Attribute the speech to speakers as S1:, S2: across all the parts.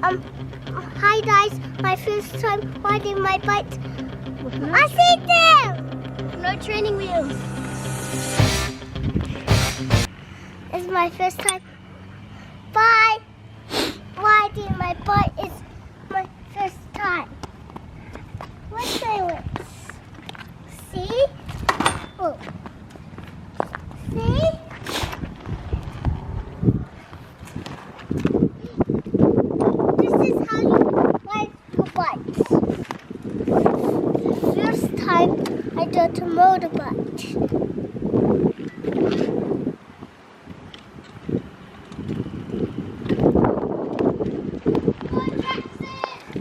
S1: Hi guys, my first time riding my bike. I see them! No training wheels. It's my first time. Bye! Riding my bike is my first time. What's it? See? Oh. See? This is how you ride your bikes. First time I did a motorbike.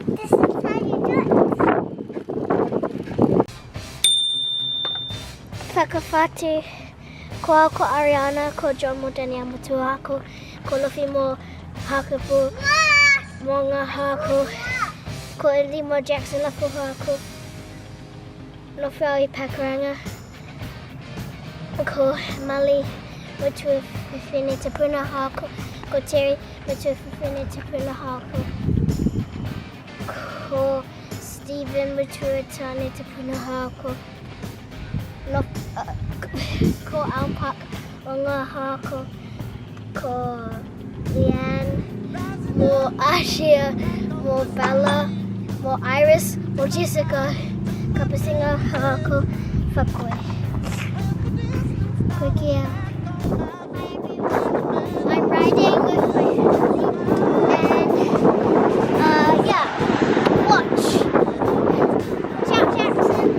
S1: This is how you do it. Whakawhati ko ako Ariana ko John Modenia Mutua ko Lofi mo Hakapu Monga Haku ko Limo Jackson Lafu Haku Lofi Pakaranga ko Mali Mutu Fini Tapuna Haku ko Terry Mutu Fini Tapuna Haku ko Stephen Mutu Tani Tapuna Haku ko Alpak Monga Haku ko Leanne, more Ashia, more Bella, more Iris, more Jessica, Kapasinga, Hako, Fakwe. Quick, I'm riding with my family and watch. Jack Jackson.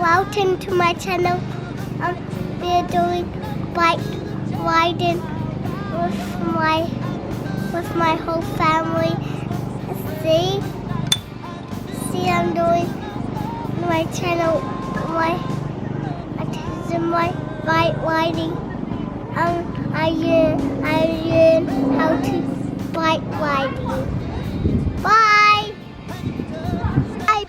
S1: Welcome to my channel. We're doing bike riding with my whole family. See, I'm doing my channel. My bike riding. I learn how to bike riding. Bye. I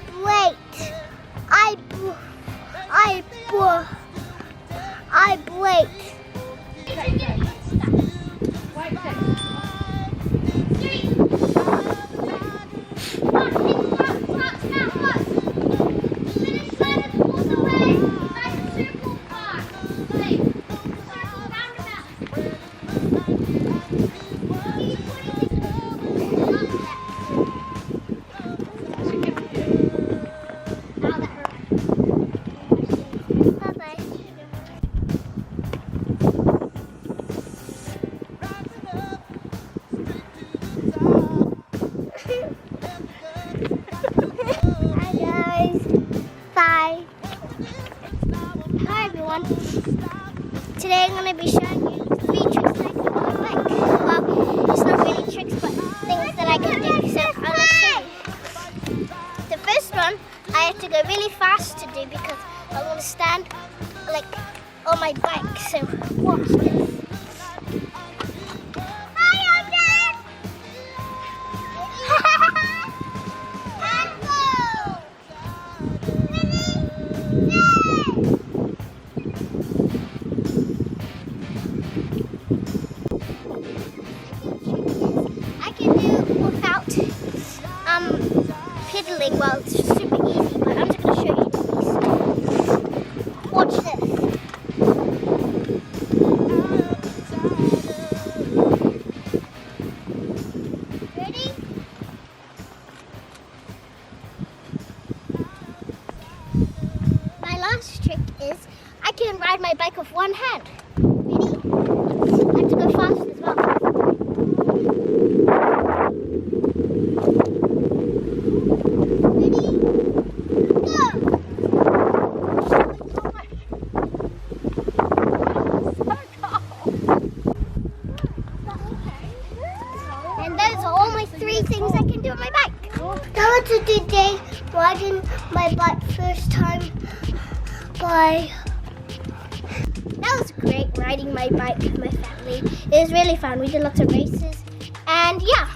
S1: break. Hi everyone. Today I'm going to be showing you 3 tricks that I can do on my bike. Well, it's not really tricks, but things that I can do. So I'm going to show you. The first one I have to go really fast to do because I want to stand like on my bike. So watch this. Pedaling, well, it's super easy, but I'm just going to show you these. Watch this. Ready? My last trick is I can ride my bike with one hand. Ready? I have to go fast as well. And those are all my 3 things I can do on my bike. That was today riding my bike first time. Bye. That was great riding my bike with my family. It was really fun. We did lots of races. And yeah.